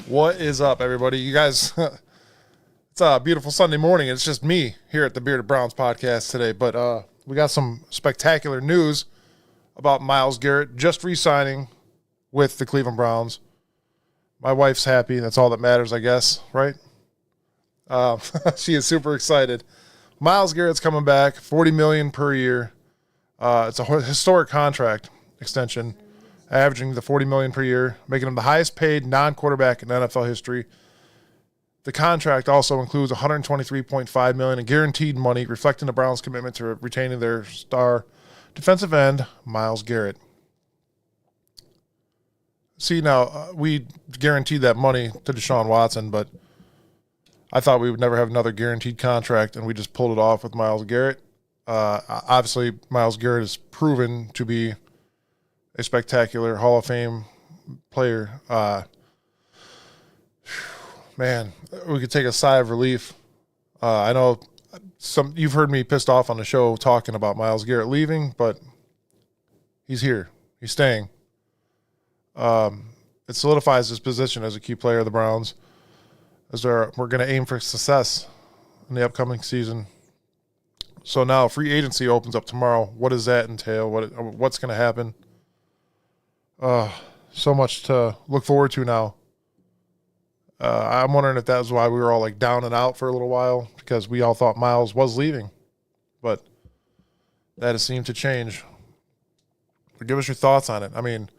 What is up, everybody? You guys, it's a beautiful Sunday morning. It's just me here at the Bearded Browns podcast today, but we got some spectacular news about Myles Garrett just re-signing with the Cleveland Browns. My wife's happy. That's all that matters, I guess, right? She is super excited. Myles Garrett's coming back, $40 million per year. It's a historic contract extension, averaging the $40 million per year, making him the highest paid non-quarterback in NFL history. The contract also includes $123.5 million in guaranteed money, reflecting the Browns' commitment to retaining their star defensive end, Myles Garrett. See, now, we guaranteed that money to Deshaun Watson, but I thought we would never have another guaranteed contract, and we just pulled it off with Myles Garrett. Obviously, Myles Garrett is proven to be a spectacular Hall of Fame player. Man, we could take a sigh of relief. I know you've heard me pissed off on the show talking about Myles Garrett leaving, but he's here. He's staying. It solidifies his position as a key player of the Browns. We're going to aim for success in the upcoming season. So now free agency opens up tomorrow. What does that entail? What's going to happen? So much to look forward to now. I'm wondering if that was why we were all like down and out for a little while, because we all thought Myles was leaving, but that has seemed to change. But give us your thoughts on it. I mean,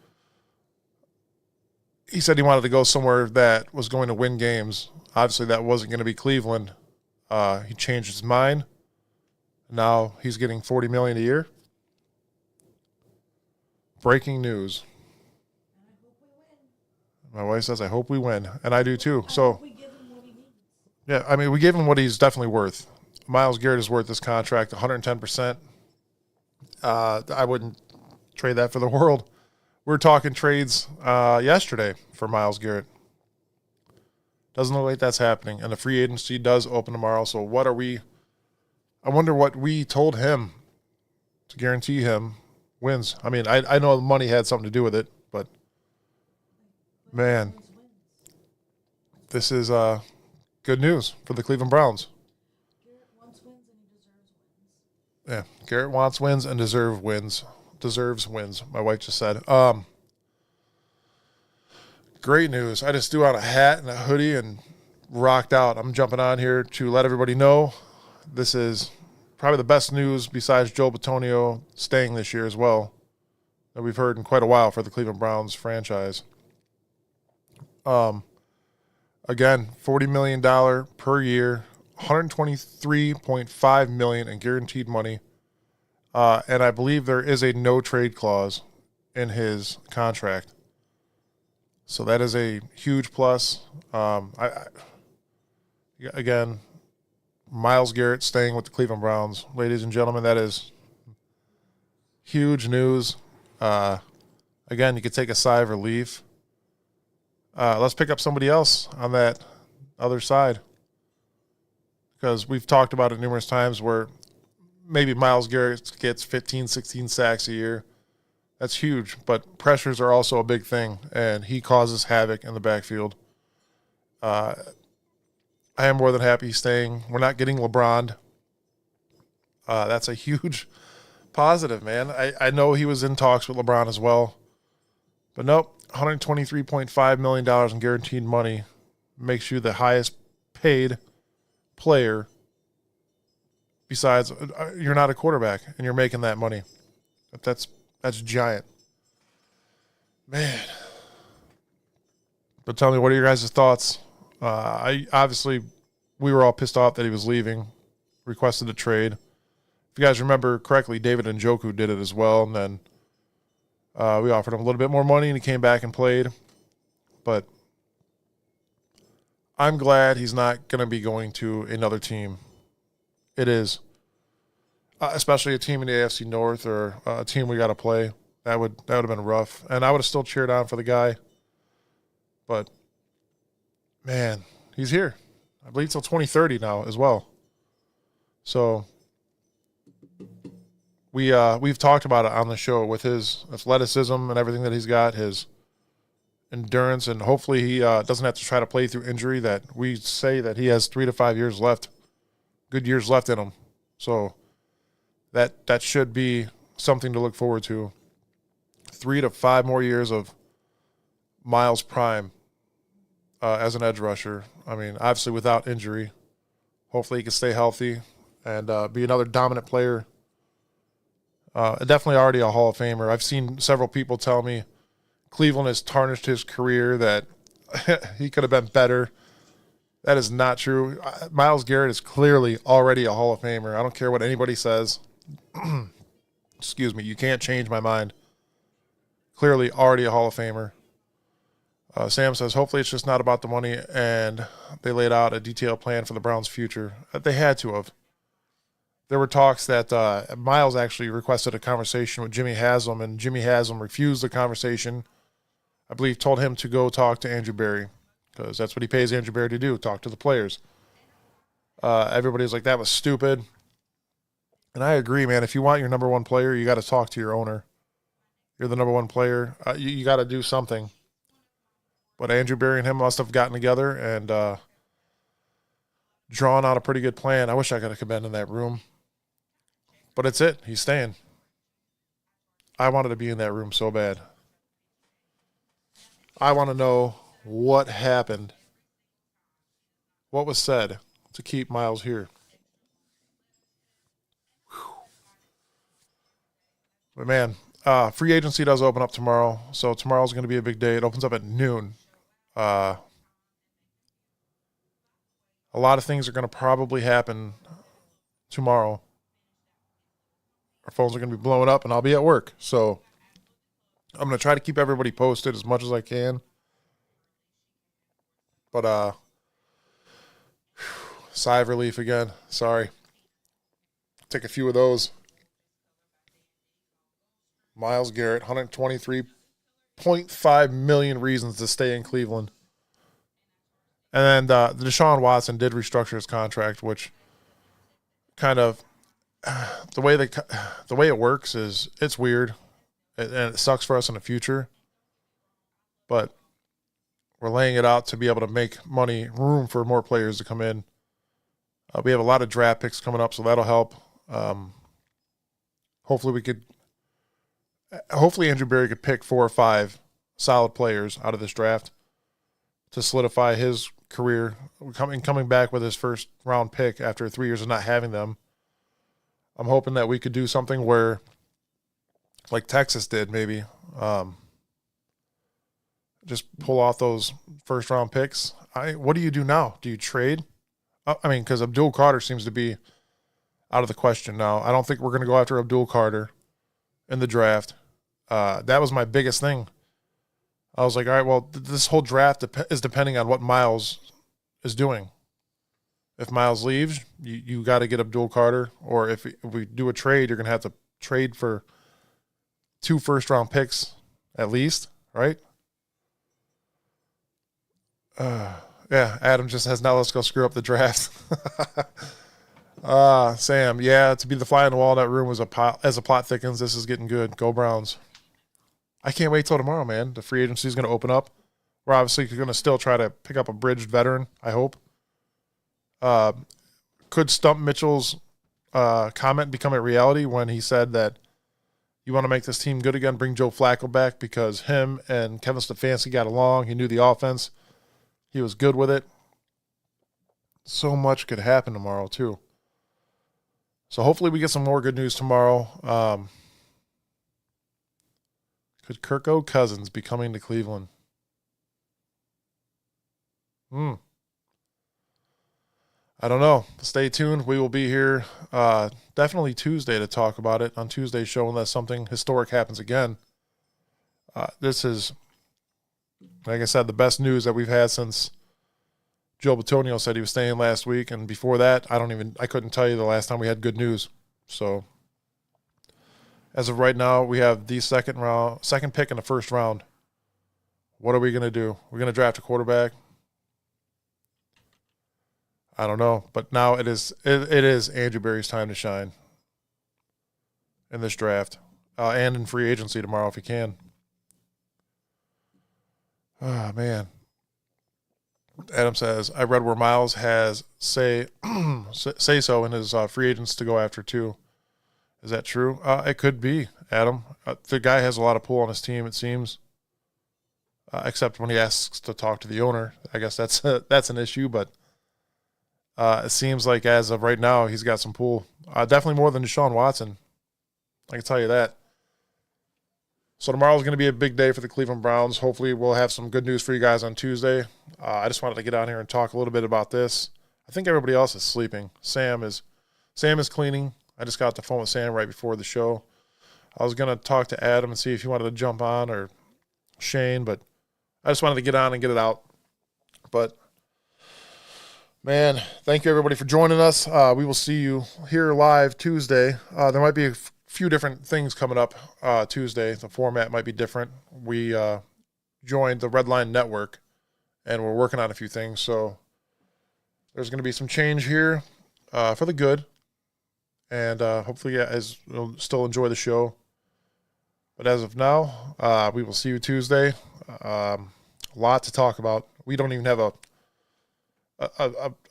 he said he wanted to go somewhere that was going to win games. Obviously, that wasn't going to be Cleveland. He changed his mind. Now he's getting $40 million a year. Breaking news. My wife says, I hope we win. And I do too. So, yeah, I mean, we gave him what he's definitely worth. Myles Garrett is worth this contract, 110%. I wouldn't trade that for the world. We were talking trades yesterday for Myles Garrett. Doesn't look like that's happening. And the free agency does open tomorrow. So I wonder what we told him to guarantee him wins. I mean, I know the money had something to do with it, but man, this is good news for the Cleveland Browns. Garrett wants wins and he deserves wins. Yeah, Garrett wants wins and deserves wins, my wife just said. Great news. I just threw on a hat and a hoodie and rocked out. I'm jumping on here to let everybody know this is probably the best news besides Joe Bitonio staying this year as well that we've heard in quite a while for the Cleveland Browns franchise. Again, $40 million per year, $123.5 million in guaranteed money. And I believe there is a no trade clause in his contract. So that is a huge plus. Again, Myles Garrett staying with the Cleveland Browns. Ladies and gentlemen, that is huge news. Again, you could take a sigh of relief. Let's pick up somebody else on that other side, because we've talked about it numerous times where maybe Myles Garrett gets 15, 16 sacks a year. That's huge, but pressures are also a big thing, and he causes havoc in the backfield. I am more than happy he's staying. We're not getting LeBron. That's a huge positive, man. I know he was in talks with LeBron as well, but nope, $123.5 million in guaranteed money makes you the highest paid player besides you're not a quarterback, and you're making that money. That's giant. Man. But tell me, what are your guys' thoughts? We were all pissed off that he was leaving, requested a trade. If you guys remember correctly, David Njoku did it as well, and then we offered him a little bit more money, and he came back and played. But I'm glad he's not going to be going to another team. It is. Especially a team in the AFC North or a team we got to play. That would have been rough. And I would have still cheered on for the guy. But, man, he's here. I believe till 2030 now as well. So we've talked about it on the show with his athleticism and everything that he's got, his endurance, and hopefully he doesn't have to try to play through injury. That we say that he has 3 to 5 years left, good years left in him. So that should be something to look forward to. 3 to 5 more years of Myles prime as an edge rusher. I mean, obviously without injury. Hopefully he can stay healthy and be another dominant player. Definitely already a Hall of Famer. I've seen several people tell me Cleveland has tarnished his career, that he could have been better. That is not true. Myles Garrett is clearly already a Hall of Famer. I don't care what anybody says. Excuse me. You can't change my mind. Clearly already a Hall of Famer. Sam says, hopefully it's just not about the money, and they laid out a detailed plan for the Browns' future. They had to have. There were talks that Myles actually requested a conversation with Jimmy Haslam, and Jimmy Haslam refused the conversation. I believe told him to go talk to Andrew Berry, because that's what he pays Andrew Berry to do, talk to the players. Everybody's like, that was stupid. And I agree, man. If you want your number one player, you got to talk to your owner. You're the number one player. You got to do something. But Andrew Berry and him must have gotten together and drawn out a pretty good plan. I wish I could have been in that room. But it's it. He's staying. I wanted to be in that room so bad. I want to know what happened, what was said to keep Myles here. Whew. But man, free agency does open up tomorrow. So tomorrow's going to be a big day. It opens up at noon. A lot of things are going to probably happen tomorrow. Our phones are going to be blowing up, and I'll be at work. So I'm going to try to keep everybody posted as much as I can. But sigh of relief again. Sorry. Take a few of those. Myles Garrett, 123.5 million reasons to stay in Cleveland. And then Deshaun Watson did restructure his contract, which kind of the way it works is it's weird, and it sucks for us in the future. But we're laying it out to be able to make room for more players to come in. We have a lot of draft picks coming up, so that'll help. Hopefully Andrew Berry could pick 4 or 5 solid players out of this draft to solidify his career. Coming back with his first round pick after 3 years of not having them. I'm hoping that we could do something where, like Texas did, maybe, just pull off those first round picks. What do you do now? Do you trade? I mean, because Abdul Carter seems to be out of the question now. I don't think we're going to go after Abdul Carter in the draft. That was my biggest thing. I was like, all right, well, this whole draft is depending on what Myles is doing. If Myles leaves, you got to get Abdul Carter, or if we do a trade, you're going to have to trade for 2 first-round picks at least, right? Yeah, Adam just says, now let's go screw up the draft. Sam, yeah, to be the fly on the wall in that room as the plot thickens, this is getting good. Go Browns. I can't wait till tomorrow, man. The free agency is going to open up. We're obviously going to still try to pick up a bridged veteran, I hope. Could Stump Mitchell's comment become a reality when he said that you want to make this team good again, bring Joe Flacco back because him and Kevin Stefanski got along. He knew the offense. He was good with it. So much could happen tomorrow, too. So hopefully we get some more good news tomorrow. Could Kirk Cousins be coming to Cleveland? I don't know. Stay tuned. We will be here definitely Tuesday to talk about it on Tuesday's show unless something historic happens again. This is, like I said, the best news that we've had since Joe Bitonio said he was staying last week. And before that, I couldn't tell you the last time we had good news. So as of right now, we have the second pick in the first round. What are we going to do? We're going to draft a quarterback. I don't know, but now it is Andrew Berry's time to shine in this draft and in free agency tomorrow if he can. Oh, man. Adam says, I read where Myles has say so in his free agents to go after too. Is that true? It could be, Adam. The guy has a lot of pull on his team, it seems. Except when he asks to talk to the owner. I guess that's an issue, but it seems like as of right now, he's got some pull. Definitely more than Deshaun Watson. I can tell you that. So tomorrow is going to be a big day for the Cleveland Browns. Hopefully we'll have some good news for you guys on Tuesday. I just wanted to get on here and talk a little bit about this. I think everybody else is sleeping. Sam is cleaning. I just got off the phone with Sam right before the show. I was going to talk to Adam and see if he wanted to jump on or Shane, but I just wanted to get on and get it out. But, man, thank you everybody for joining us. We will see you here live Tuesday. There might be a few different things coming up Tuesday. The format might be different. We joined the Red Line Network, and we're working on a few things. So there's going to be some change here for the good. And hopefully you guys will still enjoy the show. But as of now, we will see you Tuesday. A lot to talk about. We don't even have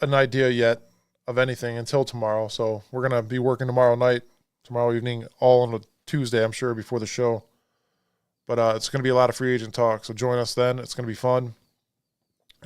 an idea yet of anything until tomorrow. So we're going to be working tomorrow evening, all on a Tuesday, I'm sure, before the show. But it's going to be a lot of free agent talk. So join us then. It's going to be fun.